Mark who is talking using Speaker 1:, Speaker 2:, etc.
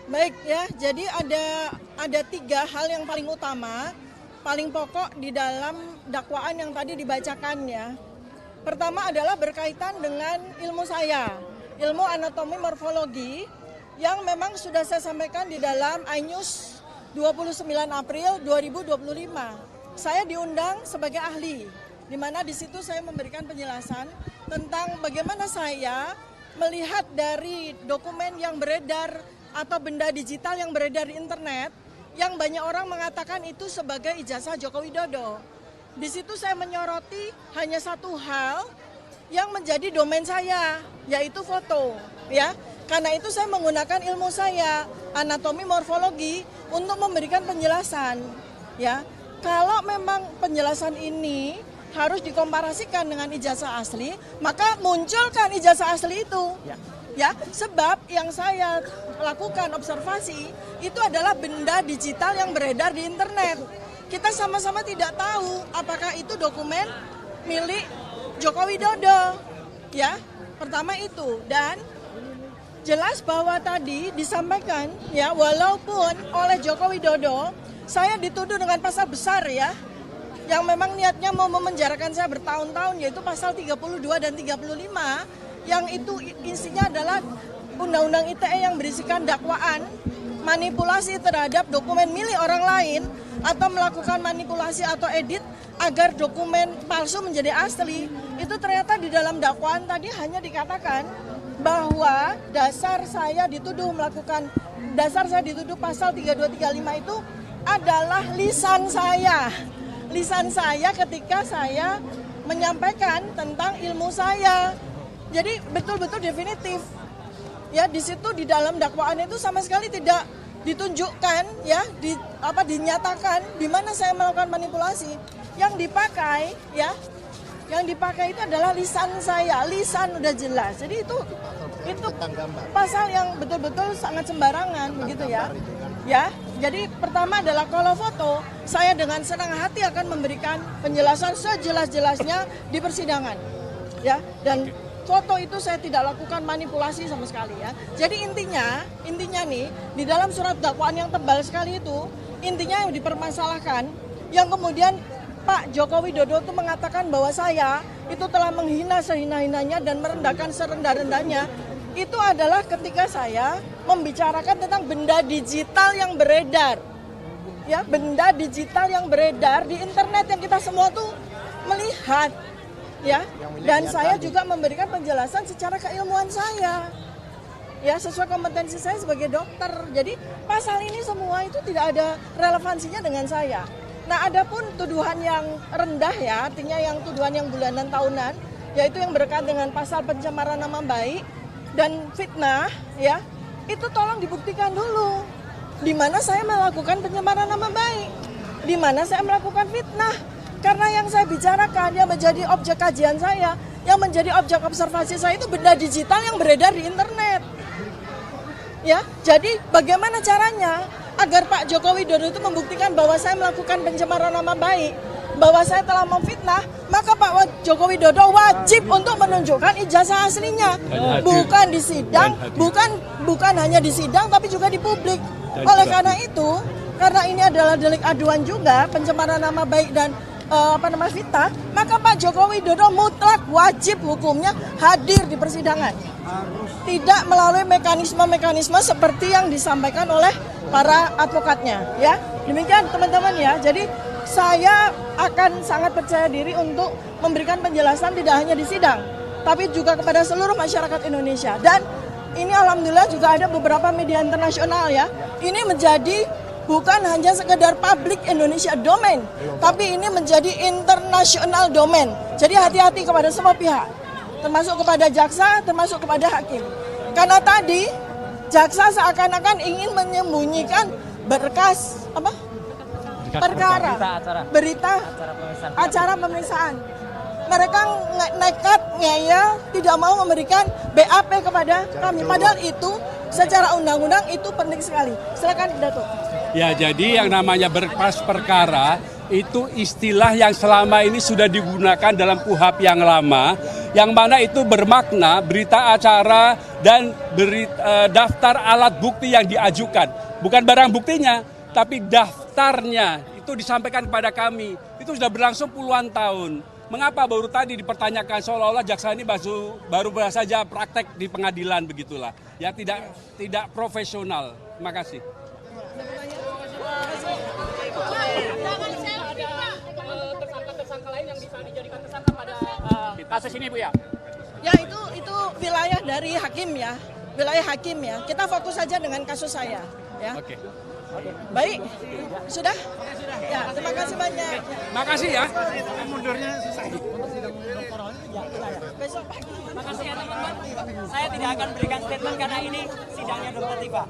Speaker 1: Baik ya, jadi ada 3 hal yang paling utama, paling pokok di dalam dakwaan yang tadi dibacakan ya. Pertama adalah berkaitan dengan ilmu saya, ilmu anatomi morfologi yang memang sudah saya sampaikan di dalam iNews 29 April 2025. Saya diundang sebagai ahli, di mana di situ saya memberikan penjelasan tentang bagaimana saya melihat dari dokumen yang beredar atau benda digital yang beredar di internet yang banyak orang mengatakan itu sebagai ijazah Joko Widodo. Di situ saya menyoroti hanya satu hal yang menjadi domain saya, yaitu foto, ya. Karena itu saya menggunakan ilmu saya, anatomi morfologi, untuk memberikan penjelasan, ya. Kalau memang penjelasan ini harus dikomparasikan dengan ijazah asli, maka munculkan ijazah asli itu. Ya, sebab yang saya lakukan observasi itu adalah benda digital yang beredar di internet. Kita sama-sama tidak tahu apakah itu dokumen milik Joko Widodo. Ya, pertama itu. Dan jelas bahwa tadi disampaikan ya, walaupun oleh Joko Widodo saya dituduh dengan pasal besar ya, yang memang niatnya mau memenjarakan saya bertahun-tahun, yaitu pasal 32 dan 35, yang itu isinya adalah Undang-Undang ITE yang berisikan dakwaan manipulasi terhadap dokumen milik orang lain atau melakukan manipulasi atau edit agar dokumen palsu menjadi asli. Itu ternyata di dalam dakwaan tadi hanya dikatakan bahwa dasar saya dituduh pasal 3235 itu adalah lisan saya. Lisan saya ketika saya menyampaikan tentang ilmu saya. Jadi betul-betul definitif. Ya, di situ di dalam dakwaan itu sama sekali tidak ditunjukkan ya, dinyatakan di mana saya melakukan manipulasi. Yang dipakai ya, yang dipakai itu adalah lisan saya. Lisan udah jelas. Jadi itu pasal yang betul-betul sangat sembarangan begitu ya. Ya, jadi pertama adalah kalau foto, saya dengan senang hati akan memberikan penjelasan sejelas-jelasnya di persidangan. Ya, dan foto itu saya tidak lakukan manipulasi sama sekali ya. Jadi intinya nih di dalam surat dakwaan yang tebal sekali itu, intinya yang dipermasalahkan, yang kemudian Pak Joko Widodo itu mengatakan bahwa saya itu telah menghina sehina-hinanya dan merendahkan serendah-rendahnya. Itu adalah ketika saya membicarakan tentang benda digital yang beredar. Ya, benda digital yang beredar di internet yang kita semua tuh melihat. Ya, dan saya juga memberikan penjelasan secara keilmuan saya. Ya, sesuai kompetensi saya sebagai dokter. Jadi, pasal ini semua itu tidak ada relevansinya dengan saya. Nah, adapun tuduhan yang rendah ya, artinya yang tuduhan yang bulanan tahunan, yaitu yang berkaitan dengan pasal pencemaran nama baik dan fitnah, ya, itu tolong dibuktikan dulu. Di mana saya melakukan pencemaran nama baik, di mana saya melakukan fitnah. Karena yang saya bicarakan, yang menjadi objek kajian saya, yang menjadi objek observasi saya itu benda digital yang beredar di internet. Ya, jadi bagaimana caranya agar Pak Joko Widodo itu membuktikan bahwa saya melakukan pencemaran nama baik, bahwa saya telah memfitnah, maka Pak Joko Widodo wajib untuk menunjukkan ijazah aslinya, bukan di sidang, bukan hanya di sidang, tapi juga di publik. Oleh karena itu, karena ini adalah delik aduan juga, pencemaran nama baik dan fitnah, maka Pak Joko Widodo mutlak wajib hukumnya hadir di persidangan. Tidak melalui mekanisme-mekanisme seperti yang disampaikan oleh para advokatnya, ya. Demikian teman-teman ya. Jadi saya akan sangat percaya diri untuk memberikan penjelasan tidak hanya di sidang, tapi juga kepada seluruh masyarakat Indonesia. Dan ini alhamdulillah juga ada beberapa media internasional ya. Ini menjadi bukan hanya sekedar publik Indonesia domain, tapi ini menjadi international domain. Jadi hati-hati kepada semua pihak, termasuk kepada jaksa, termasuk kepada hakim. Karena tadi jaksa seakan-akan ingin menyembunyikan berkas perkara, berita acara pemeriksaan. Mereka nekat ngeyel, tidak mau memberikan BAP kepada kami. Padahal itu secara undang-undang itu penting sekali. Silakan Datuk.
Speaker 2: Ya, jadi yang namanya berkas perkara itu istilah yang selama ini sudah digunakan dalam KUHP yang lama, yang mana itu bermakna berita acara dan daftar alat bukti yang diajukan. Bukan barang buktinya, tapi daftarnya itu disampaikan kepada kami. Itu sudah berlangsung puluhan tahun. Mengapa baru tadi dipertanyakan seolah-olah jaksa ini baru saja praktek di pengadilan begitulah. Ya tidak profesional. Terima kasih.
Speaker 3: Tersangka lain yang bisa dijadikan tersangka pada kasus ini, Bu ya?
Speaker 1: Ya itu wilayah dari hakim ya, wilayah hakim ya. Kita fokus saja dengan kasus saya, ya.
Speaker 2: Oke.
Speaker 1: Baik, sudah? Ya, terima kasih banyak.
Speaker 2: Makasih ya.
Speaker 1: Besok pagi.
Speaker 3: Makasih ya teman-teman. Saya tidak akan berikan statement karena ini sidangnya Dr. Tifa.